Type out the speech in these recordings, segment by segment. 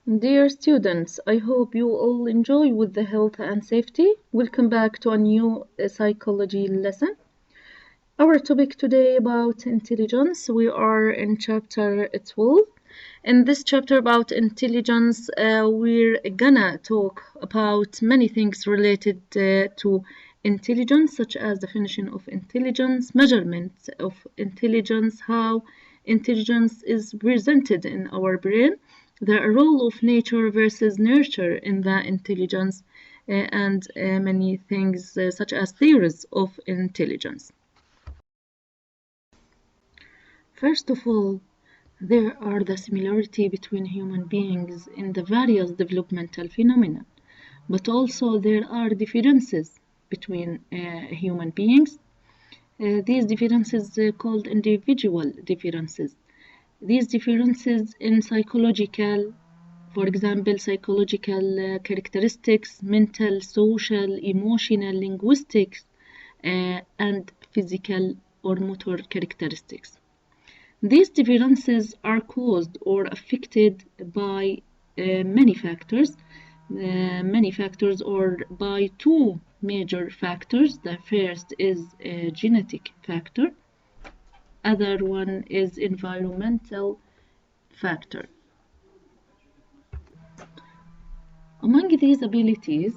Dear students, I hope you all enjoy with the health and safety. Welcome back to a new psychology lesson. Our topic today about intelligence. We are in chapter 12. In this chapter about intelligence, we're gonna talk about many things related to intelligence, such as definition of intelligence, measurement of intelligence, how intelligence is presented in our brain, the role of nature versus nurture in the intelligence, and many things such as theories of intelligence. First of all, there are the similarity between human beings in the various developmental phenomena, but also there are differences between human beings. These differences called individual differences. These differences in psychological, for example, psychological characteristics, mental, social, emotional, linguistics, and physical or motor characteristics. These differences are caused or affected by many factors or by two major factors. The first is a genetic factor, other one is environmental factor. Among these abilities,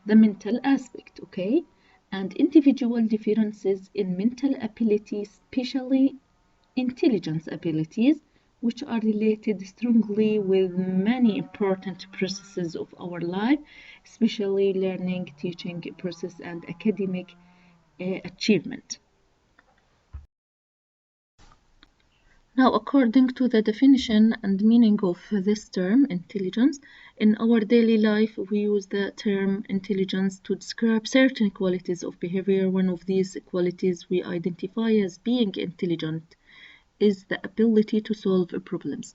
the mental aspect, okay, and individual differences in mental abilities, especially intelligence abilities, which are related strongly with many important processes of our life, especially learning, teaching process, and academic achievement. Now, according to the definition and meaning of this term, intelligence, in our daily life, we use the term intelligence to describe certain qualities of behavior. One of these qualities we identify as being intelligent is the ability to solve problems.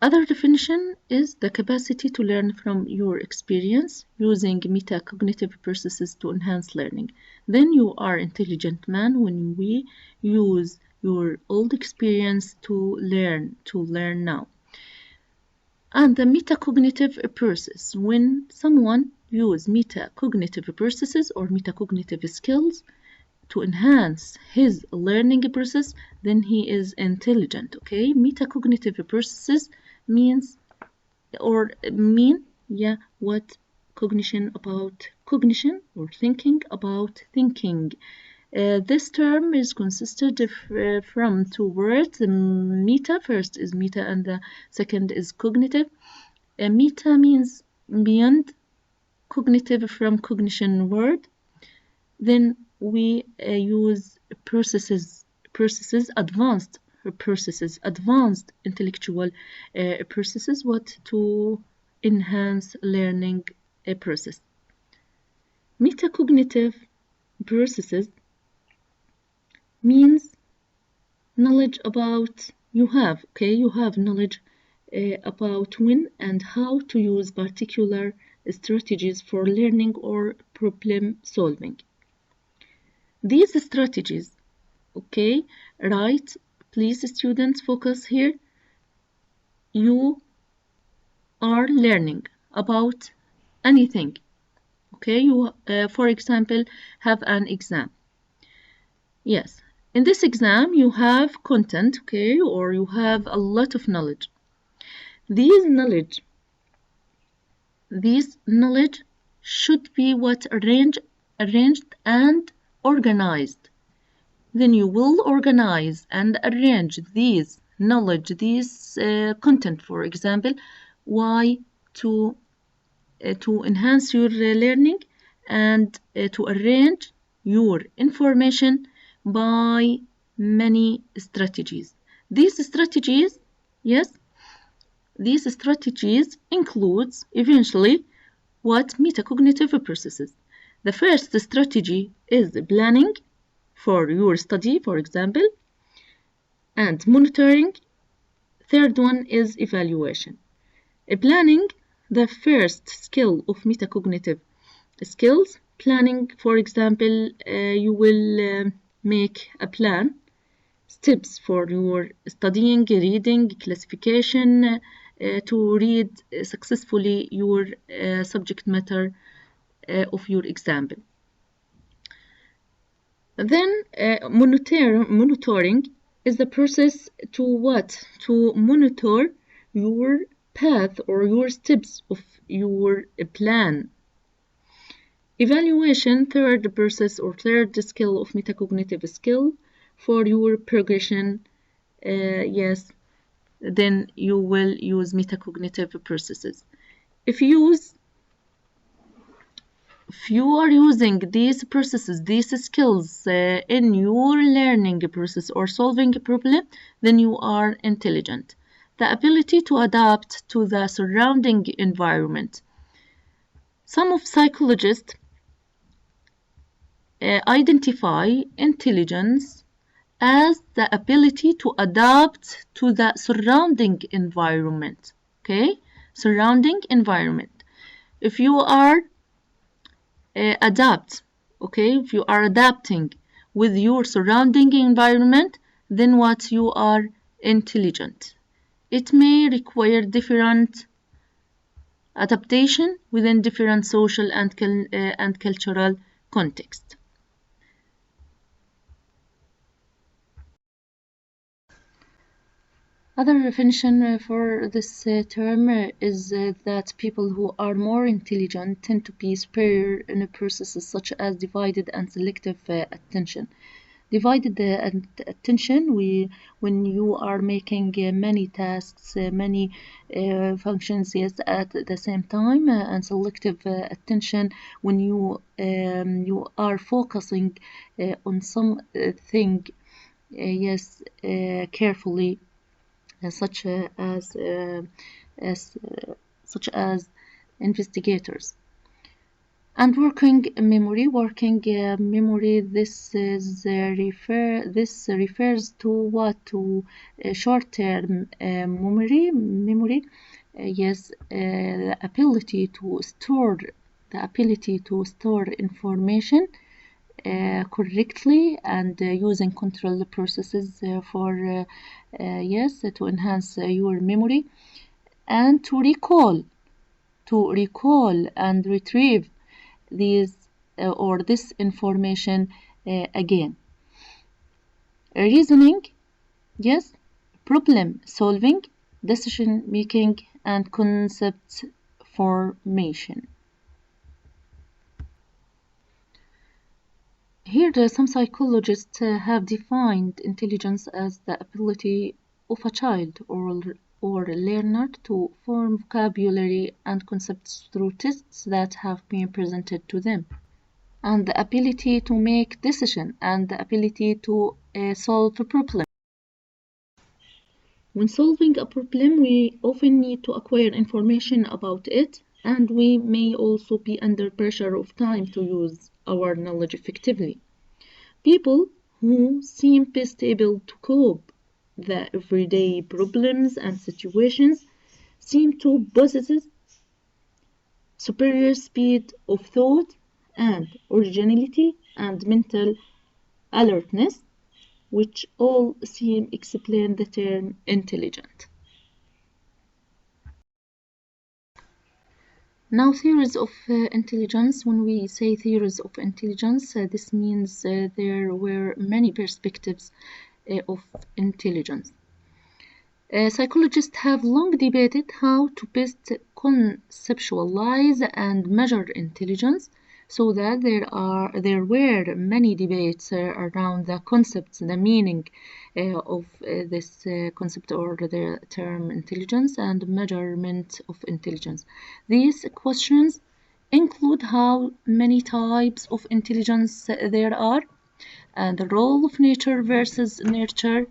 Other definition is the capacity to learn from your experience using metacognitive processes to enhance learning. Then you are intelligent man when we use your old experience to learn now. And the metacognitive process, when someone uses metacognitive processes or metacognitive skills to enhance his learning process, then he is intelligent, okay? Metacognitive processes mean what cognition about cognition or thinking about thinking. This term is consisted from two words. Meta, first is meta and the second is cognitive. Meta means beyond, cognitive from cognition word. Then we use advanced intellectual processes, to enhance learning process. Metacognitive processes means knowledge about you have knowledge about when and how to use particular strategies for learning or problem solving. These strategies, okay, right, please students focus here. You are learning about anything, okay? You, for example, have an exam. Yes, in this exam you have content, okay, or you have a lot of knowledge. This knowledge should be arranged and organized. Then you will organize and arrange these knowledge, this content, for example, why to enhance your learning and to arrange your information by many strategies. These strategies, yes, these strategies includes eventually what metacognitive processes. The first strategy is planning for your study, for example, and monitoring. Third one is evaluation. Planning, the first skill of metacognitive skills. Planning, for example, you will make a plan, steps for your studying, reading, classification, to read successfully your subject matter of your example. Then monitoring is the process to what? To monitor your path or your steps of your plan. Evaluation, third process or third skill of metacognitive skill for your progression. Yes, then you will use metacognitive processes. If you are using these processes, these skills in your learning process or solving a problem, then you are intelligent. The ability to adapt to the surrounding environment. Some of psychologists identify intelligence as the ability to adapt to the surrounding environment. Okay, surrounding environment. If you are adapt, okay, if you are adapting with your surrounding environment, then what? You are intelligent. It may require different adaptation within different social and cultural context. Other definition for this term is that people who are more intelligent tend to be superior in processes such as divided and selective attention. Divided attention, when you are making many tasks, many functions, yes, at the same time, and selective attention, when you are focusing on some thing, yes, carefully, such as such as investigators. And working memory. This refers to what? To short-term memory. Yes, the ability to store information correctly and using control processes for yes, to enhance your memory and to recall and retrieve these or this information again. Reasoning, yes, problem solving, decision making, and concept formation. Here, some psychologists have defined intelligence as the ability of a child or learner to form vocabulary and concepts through tests that have been presented to them, and the ability to make decisions and the ability to solve a problem. When solving a problem, we often need to acquire information about it, and we may also be under pressure of time to use our knowledge effectively. People who seem best able to cope the everyday problems and situations seem to possess superior speed of thought and originality and mental alertness, which all seem explain the term intelligent. Now, theories of intelligence. When we say theories of intelligence, this means there were many perspectives of intelligence. Psychologists have long debated how to best conceptualize and measure intelligence, so that there were many debates around the concepts, the meaning of this concept or the term intelligence and measurement of intelligence. These questions include how many types of intelligence there are, and the role of nature versus nurture.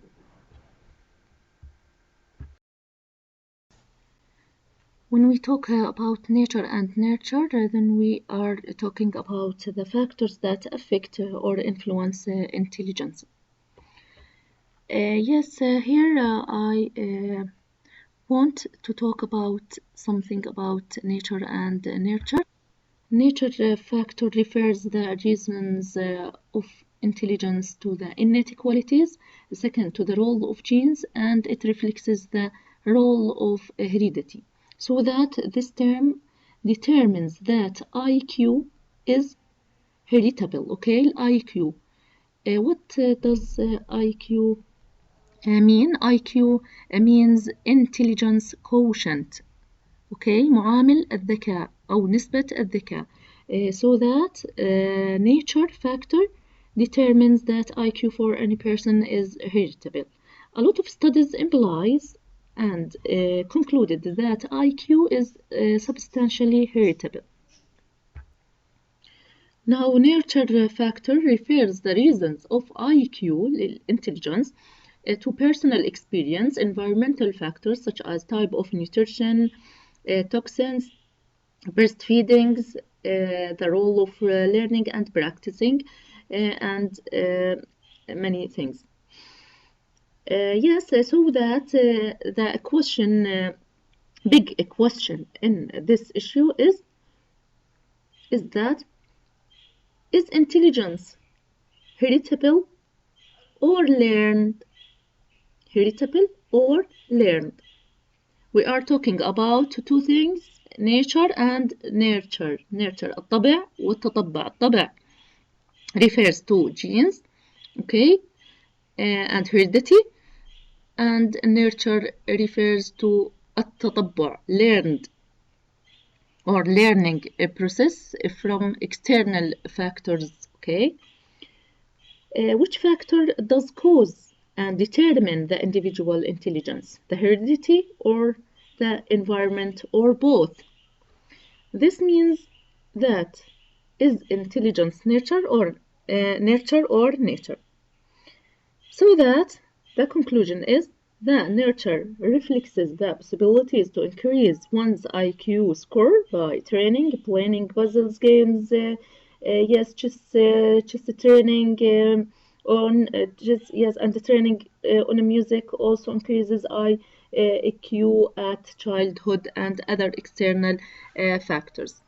When we talk about nature and nurture, then we are talking about the factors that affect or influence intelligence. Yes, here I want to talk about something about nature and nurture. Nature factor refers the reasons of intelligence to the innate qualities, second to the role of genes, and it reflects the role of heredity. So that this term determines that IQ is heritable. Okay, IQ. What does IQ mean? IQ means intelligence quotient. Okay, معامل الذكاء أو نسبة الذكاء. So that nature factor determines that IQ for any person is heritable. A lot of studies implies and concluded that IQ is substantially heritable. Now, nurture factor refers the reasons of IQ, intelligence, to personal experience, environmental factors such as type of nutrition, toxins, breastfeedings, the role of learning and practicing, and many things. Yes, so that the question, big question in this issue is that is intelligence heritable or learned? Heritable or learned? We are talking about two things, nature and nurture. Nurture الطبع والتطبع. الطبع refers to genes, okay, and heredity, and nurture refers to التطبع, learned or learning a process from external factors, okay. Which factor does cause and determine the individual intelligence? The heredity or the environment or both? This means that is intelligence nurture or nature? So that the conclusion is that nurture reflects the possibilities to increase one's IQ score by training, playing puzzles games, yes, chess training on yes, and the training on music also increases IQ at childhood and other external factors.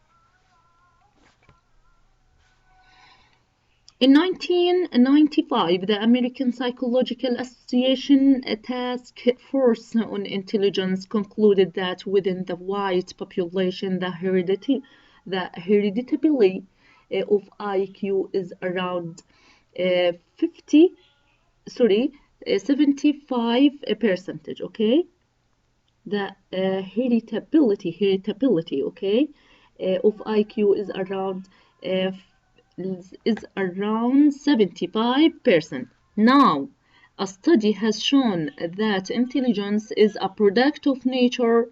In 1995, the American Psychological Association Task Force on Intelligence concluded that within the white population, the hereditability of IQ is around 75%, okay? The heritability, okay, of IQ is around 75%. Now, a study has shown that intelligence is a product of nature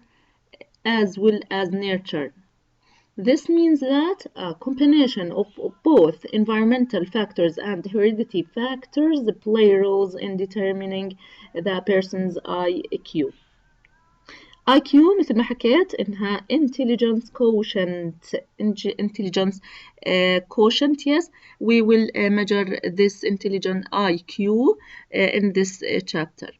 as well as nurture. This means that a combination of both environmental factors and heredity factors play roles in determining the person's IQ. IQ مثل ما حكيت إنها intelligence quotient, yes. We will measure this intelligence IQ in this chapter.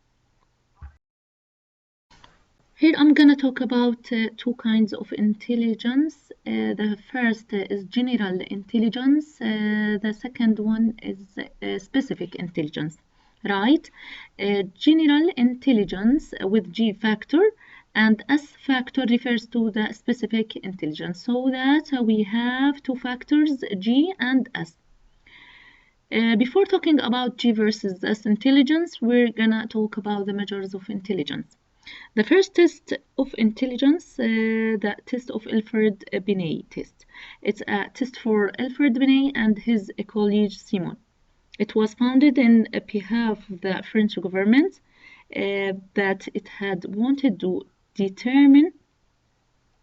Here I'm gonna talk about two kinds of intelligence. The first is general intelligence. The second one is specific intelligence, right? General intelligence with G factor and S factor refers to the specific intelligence. So that we have two factors, G and S. Before talking about G versus S intelligence, we're gonna talk about the measures of intelligence. The first test of intelligence, the test of Alfred Binet test. It's a test for Alfred Binet and his colleague Simon. It was founded in behalf of the French government that it had wanted to determine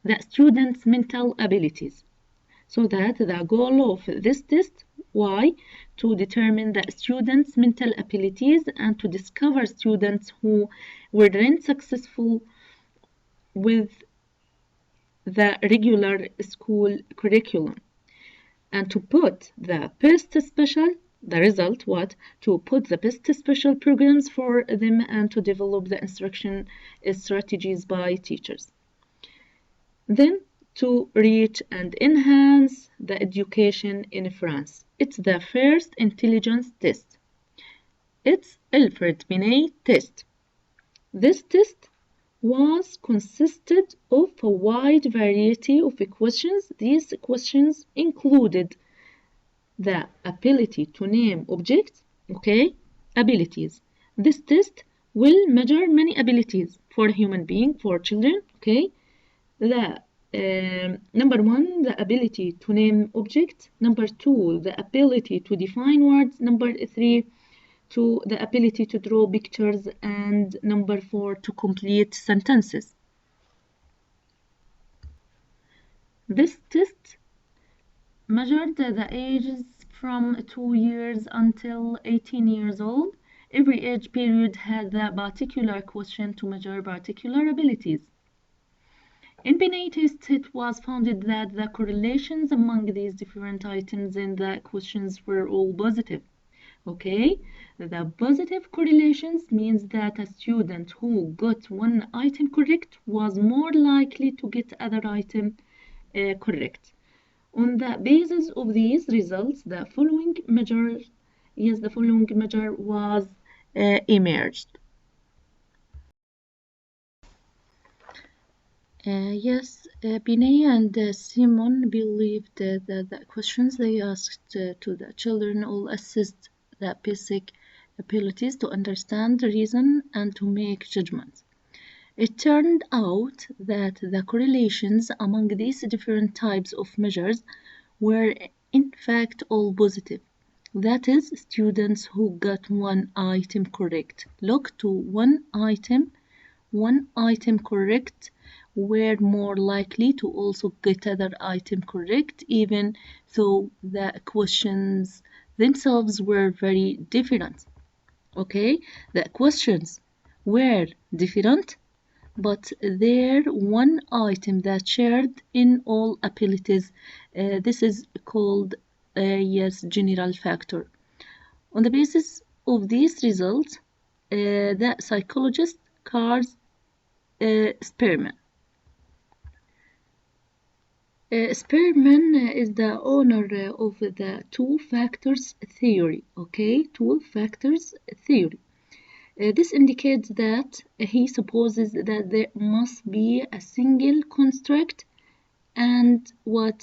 the students' mental abilities. So that the goal of this test was to determine the students' mental abilities and to discover students who weren't successful with the regular school curriculum, and to put the best special, the result was to put the best special programs for them and to develop the instruction strategies by teachers. Then to reach and enhance the education in France. It's the first intelligence test. It's Alfred Binet test. This test was consisted of a wide variety of questions. These questions included the ability to name objects, okay, abilities. This test will measure many abilities for a human being, for children, okay. The number one, the ability to name objects. Number two, the ability to define words. Number three, to the ability to draw pictures. And number four, to complete sentences. This test measured the ages from 2 years until 18 years old. Every age period had a particular question to measure particular abilities. In Binet test, it was found that the correlations among these different items in the questions were all positive. Okay, the positive correlations means that a student who got one item correct was more likely to get other item correct. On the basis of these results, the following measure, was emerged. Binet and Simon believed that the questions they asked to the children all assist the basic abilities to understand, reason, and to make judgments. It turned out that the correlations among these different types of measures were in fact all positive. That is, students who got one item correct. Look to one item correct were more likely to also get other item correct, even though the questions themselves were very different. Okay, the questions were different, but there one item that shared in all abilities. This is called general factor. On the basis of these results, the psychologist Carl Spearman. Spearman is the owner of the two factors theory. Okay, two factors theory. This indicates that he supposes that there must be a single construct and a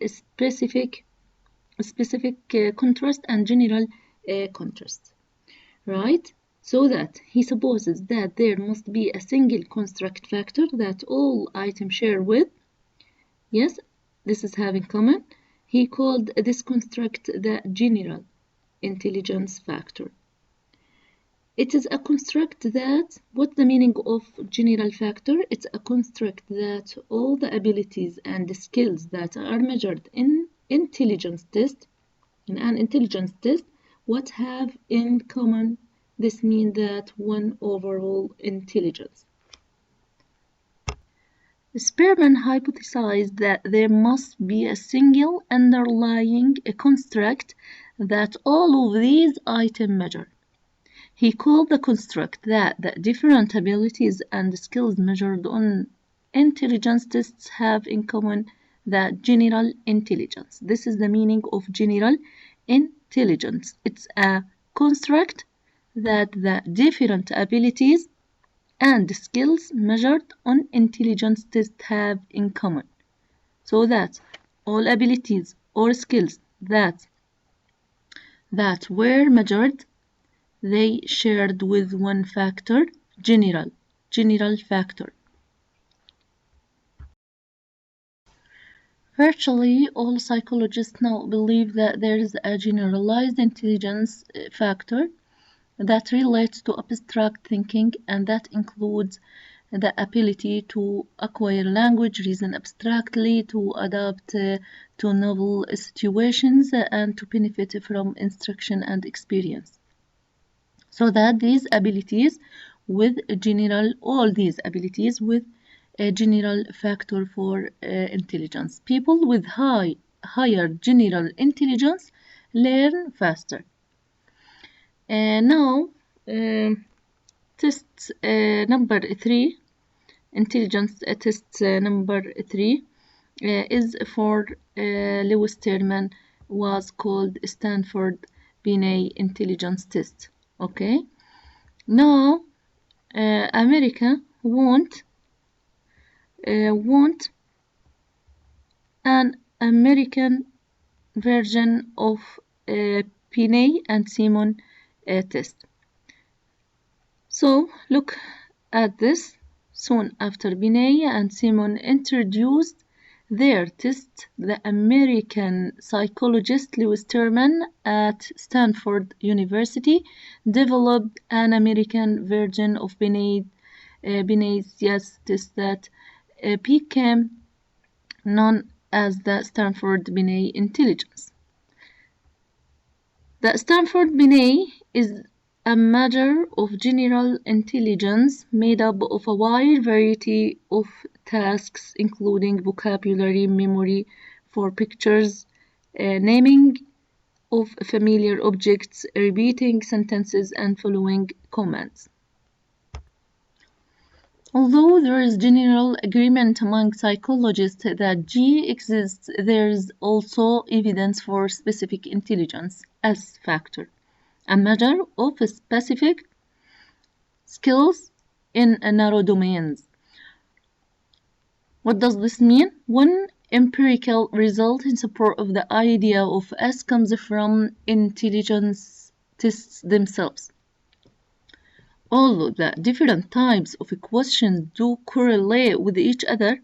specific contrast and general contrast, right? So that he supposes that there must be a single construct factor that all items share with. Yes, this is having common. He called this construct the general intelligence factor. It is a construct that, what's the meaning of general factor? It's a construct that all the abilities and the skills that are measured in intelligence test, in an intelligence test, what have in common? This means that one overall intelligence. Spearman hypothesized that there must be a single underlying construct that all of these items measure. He called the construct that the different abilities and skills measured on intelligence tests have in common the general intelligence. This is the meaning of general intelligence. It's a construct that the different abilities and skills measured on intelligence tests have in common. So that all abilities or skills that were measured, they shared with one factor, general factor. Virtually all psychologists now believe that there is a generalized intelligence factor that relates to abstract thinking, and that includes the ability to acquire language, reason abstractly, to adapt to novel situations, and to benefit from instruction and experience. So that these abilities with all these abilities with a general factor for intelligence. People with higher general intelligence learn faster. Now, test number 3, intelligence test number 3 is for Lewis Terman, was called Stanford Binet intelligence test. Okay, now America want an American version of Binet and Simon test. So look at this. Soon after Binet and Simon introduced their test, the American psychologist Lewis Terman at Stanford University developed an American version of Binet's yes test that became known as the Stanford-Binet intelligence. The Stanford-Binet is a measure of general intelligence made up of a wide variety of tasks, including vocabulary, memory for pictures, naming of familiar objects, repeating sentences, and following commands. Although there is general agreement among psychologists that G exists, there is also evidence for specific intelligence as factor, a measure of specific skills in narrow domains. What does this mean? One empirical result in support of the idea of S comes from intelligence tests themselves. Although the different types of questions do correlate with each other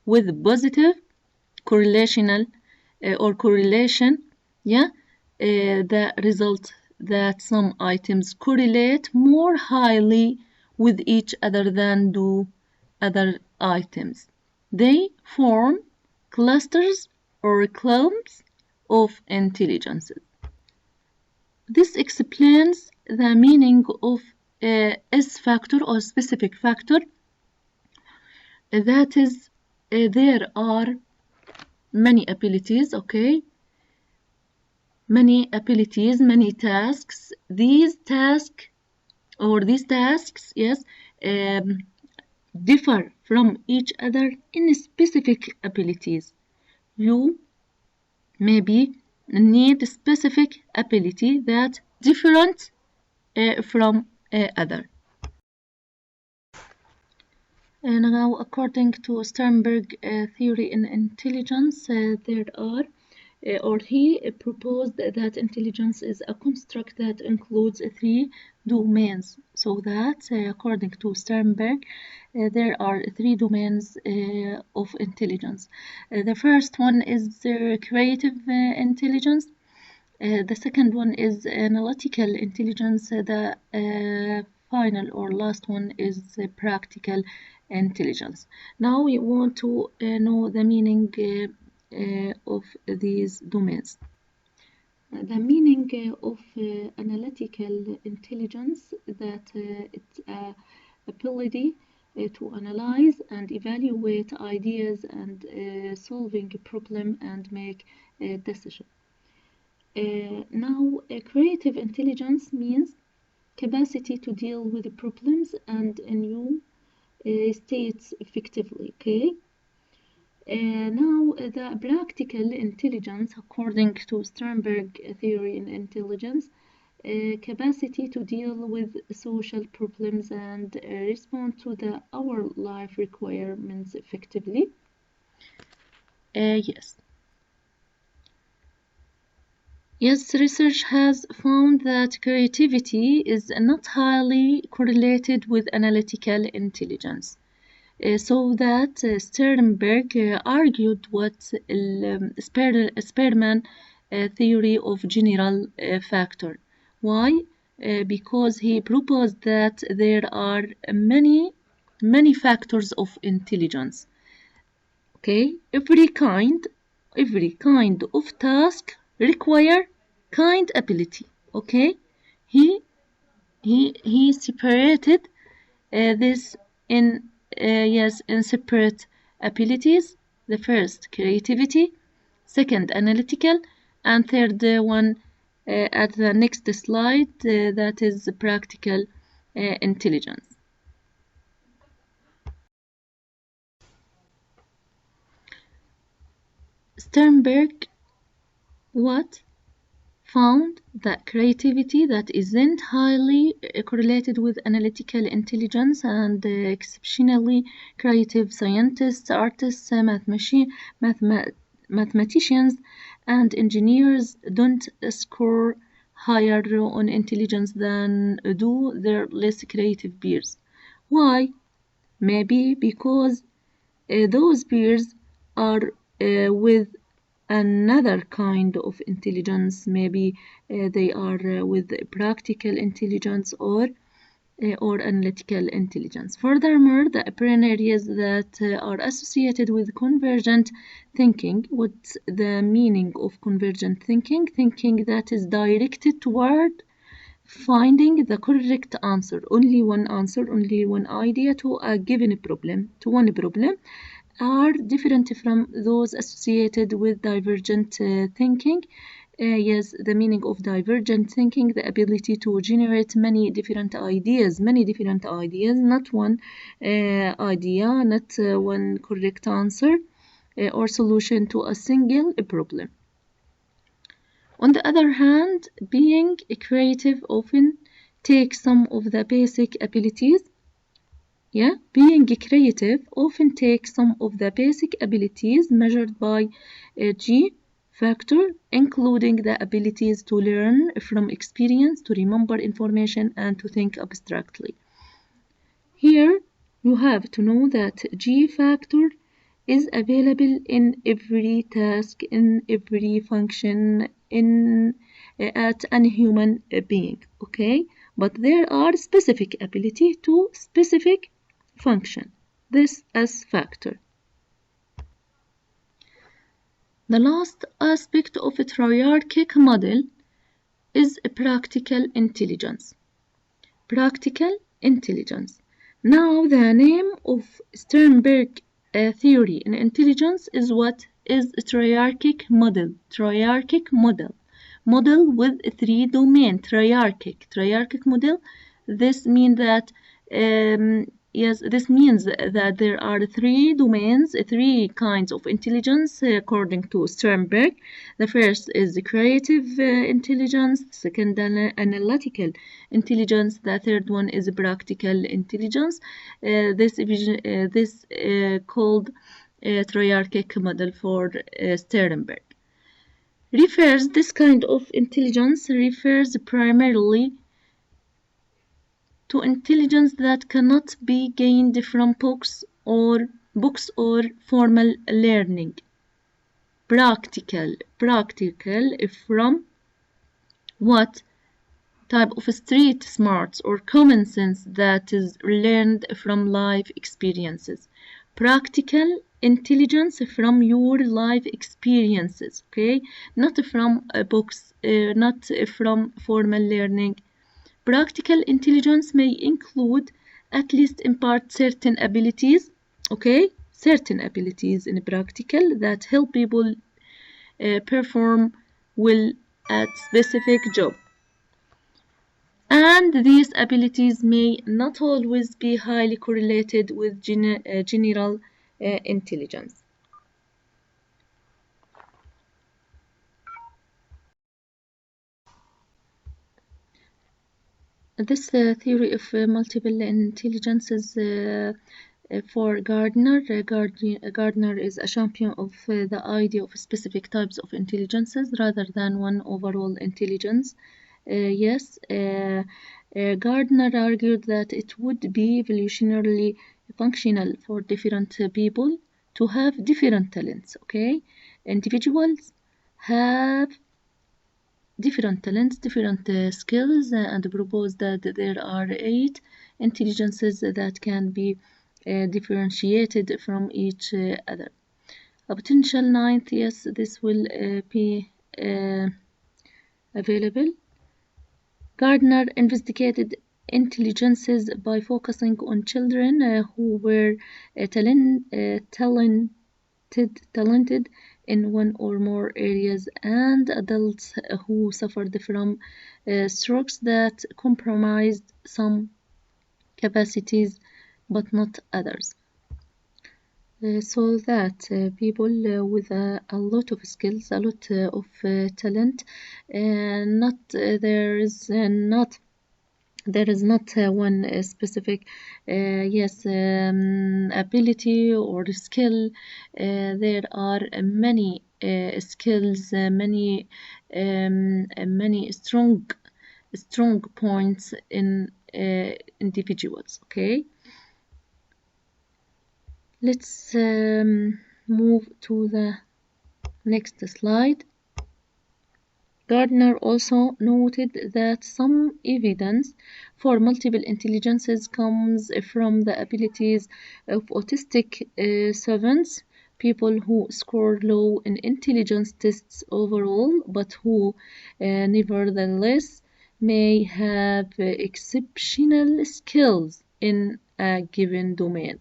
with positive correlational or correlation, the result that some items correlate more highly with each other than do other items. They form clusters or clumps of intelligences. This explains the meaning of S factor or specific factor. That is, there are many abilities, okay? Many abilities, many tasks. These tasks, yes, differ from each other in specific abilities. You maybe need specific ability that different from other. And now, according to Sternberg theory in intelligence, there are or he proposed that intelligence is a construct that includes three domains. So that, according to Sternberg, there are three domains of intelligence. The first one is creative intelligence. The second one is analytical intelligence. The final or last one is practical intelligence. Now we want to know the meaning of these domains. The meaning of analytical intelligence that it's a ability to analyze and evaluate ideas and solving a problem and make a decision. Now, creative intelligence means capacity to deal with problems and new states effectively. Okay. Now, the practical intelligence, according to Sternberg theory in intelligence, capacity to deal with social problems and respond to our life requirements effectively. Yes. Yes, research has found that creativity is not highly correlated with analytical intelligence. So that Sternberg argued what Spearman theory of general factor. Why? Because he proposed that there are many factors of intelligence. Okay, every kind of task require kind ability. Okay, he separated this in in separate abilities. The first creativity, second analytical, and third one at the next slide that is practical intelligence. Sternberg found that creativity that isn't highly correlated with analytical intelligence, and exceptionally creative scientists, artists, mathematicians, and engineers don't score higher on intelligence than do their less creative peers. Why? Maybe because those peers are with another kind of intelligence. Maybe they are with practical intelligence or analytical intelligence. Furthermore, the brain areas that are associated with convergent thinking. What's the meaning of convergent thinking? Thinking that is directed toward finding the correct answer, only one idea to a given problem, to one problem, are different from those associated with divergent thinking. Yes, the meaning of divergent thinking, the ability to generate many different ideas, not one idea, not one correct answer or solution to a single problem. On the other hand, being creative often takes some of the basic abilities. Being creative often takes some of the basic abilities measured by a G factor, including the abilities to learn from experience, to remember information, and to think abstractly. Here, you have to know that G factor is available in every task, in every function, at any human being, okay? But there are specific ability to specific function. This S factor. The last aspect of a triarchic model is practical intelligence. Practical intelligence. Now, the name of Sternberg theory in intelligence is what? Is a triarchic model. Triarchic model. Model with three domains. Triarchic model. This means that this means that there are three domains, three kinds of intelligence according to Sternberg. The first is the creative intelligence, second analytical intelligence, the third one is practical intelligence. This called triarchic model for Sternberg. This kind of intelligence refers primarily to intelligence that cannot be gained from books or formal learning. Practical from what? Type of street smarts or common sense that is learned from life experiences. Practical intelligence from your life experiences, okay? Not from books, not from formal learning. Practical intelligence may include, at least in part, certain abilities, okay? Certain abilities in practical that help people perform well at specific job. And these abilities may not always be highly correlated with general intelligence. This theory of multiple intelligences for Gardner. Gardner is a champion of the idea of specific types of intelligences rather than one overall intelligence. Gardner argued that it would be evolutionarily functional for different people to have different talents, okay? Individuals have different talents, different skills, and proposed that there are 8 intelligences that can be differentiated from each other. A potential 9th, yes, this will be available. Gardner investigated intelligences by focusing on children who were talented in one or more areas, and adults who suffered from strokes that compromised some capacities but not others. So that people with a lot of skills, a lot of talent, not there is not one specific yes ability or skill. There are many skills, many strong points in individuals. Okay, let's move to the next slide. Gardner also noted that some evidence for multiple intelligences comes from the abilities of autistic savants, people who score low in intelligence tests overall, but who nevertheless may have exceptional skills in a given domain.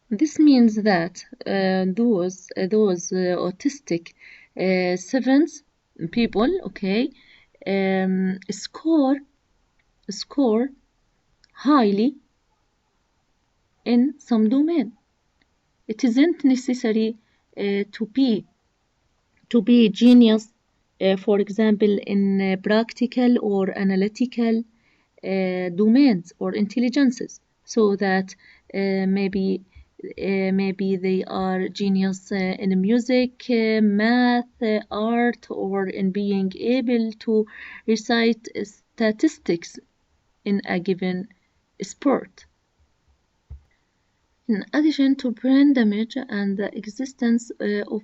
This means that those autistic savants people, okay, score highly in some domain. It isn't necessary to be genius, for example, in practical or analytical domains or intelligences, so that maybe they are genius in music, math, art, or in being able to recite statistics in a given sport. In addition to brain damage and the existence of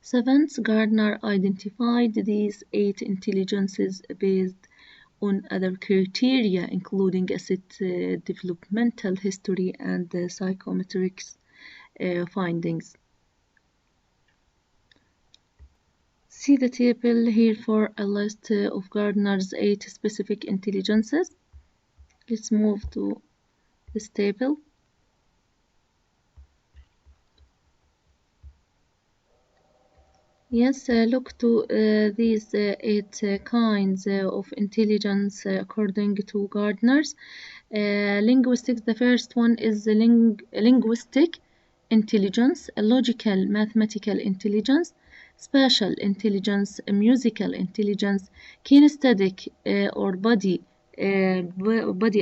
savants, Gardner identified these 8 intelligences based on other criteria, including asset developmental history and psychometrics findings. See the table here for a list of Gardner's 8 specific intelligences. Let's move to this table. Yes, look to these 8 kinds of intelligence according to Gardner's. Linguistics, the first one is linguistic intelligence, logical mathematical intelligence, spatial intelligence, musical intelligence, kinesthetic or body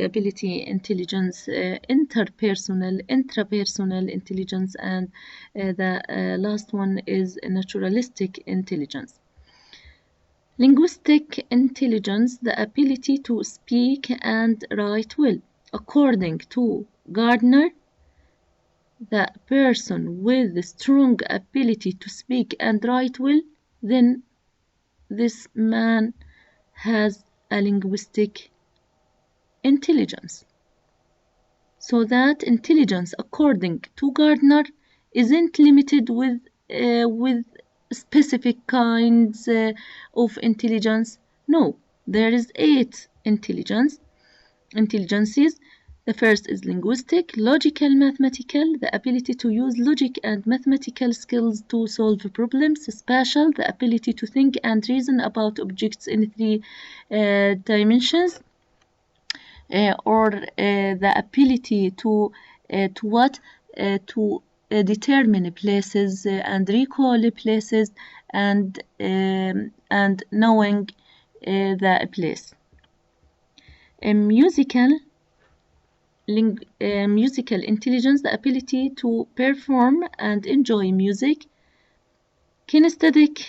ability intelligence, intrapersonal intelligence, and the last one is naturalistic intelligence. Linguistic intelligence, the ability to speak and write well. According to Gardner, the person with the strong ability to speak and write well, then this man has a linguistic intelligence. So that intelligence, according to Gardner, isn't limited with specific kinds of intelligence. No, there is 8 intelligences. The first is linguistic, logical, mathematical, the ability to use logic and mathematical skills to solve problems. Spatial, the ability to think and reason about objects in 3 dimensions. Or the ability to determine places and recall places and knowing the place. Musical intelligence, the ability to perform and enjoy music. Kinesthetic,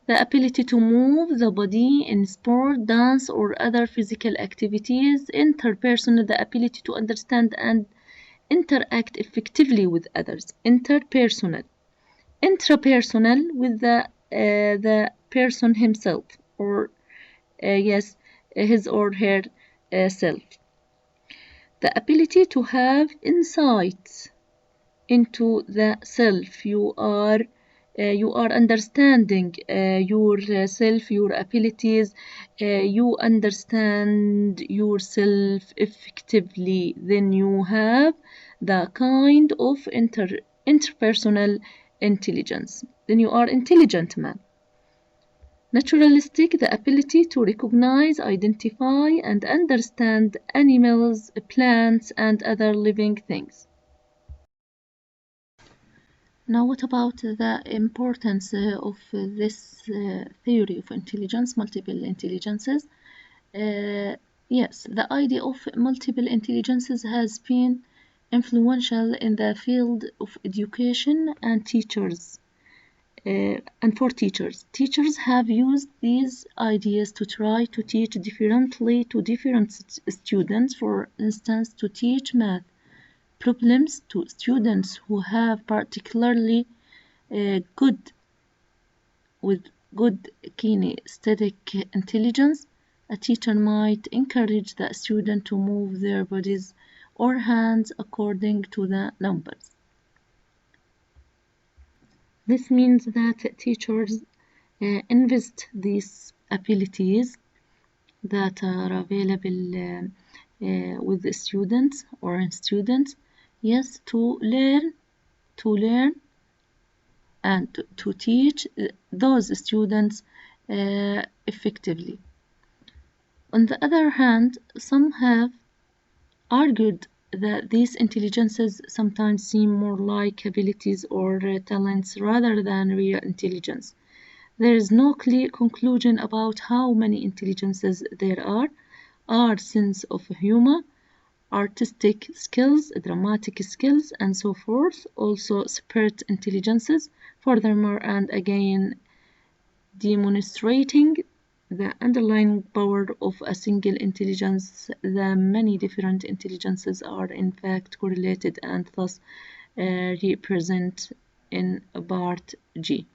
the ability to move the body in sport, dance, or other physical activities. Interpersonal, the ability to understand and interact effectively with others. Interpersonal. Intrapersonal, with the person himself, or yes, his or her self. The ability to have insights into the self. You are understanding yourself, your abilities. You understand yourself effectively. Then you have the kind of interpersonal intelligence. Then you are intelligent man. Naturalistic, the ability to recognize, identify, and understand animals, plants, and other living things. Now, what about the importance of this theory of intelligence, multiple intelligences? Yes, the idea of multiple intelligences has been influential in the field of education and teachers. And for teachers, teachers have used these ideas to try to teach differently to different students. For instance, to teach math problems to students who have particularly good with good kinesthetic intelligence. A teacher might encourage the student to move their bodies or hands according to the numbers. This means that teachers invest these abilities that are available with the students or in students, yes, to learn and to teach those students effectively. On the other hand, some have argued that these intelligences sometimes seem more like abilities or talents rather than real intelligence. There is no clear conclusion about how many intelligences there are. Our sense of humor, artistic skills, dramatic skills, and so forth, also separate intelligences. Furthermore, and again, demonstrating the underlying power of a single intelligence, the many different intelligences are in fact correlated and thus represent in part G.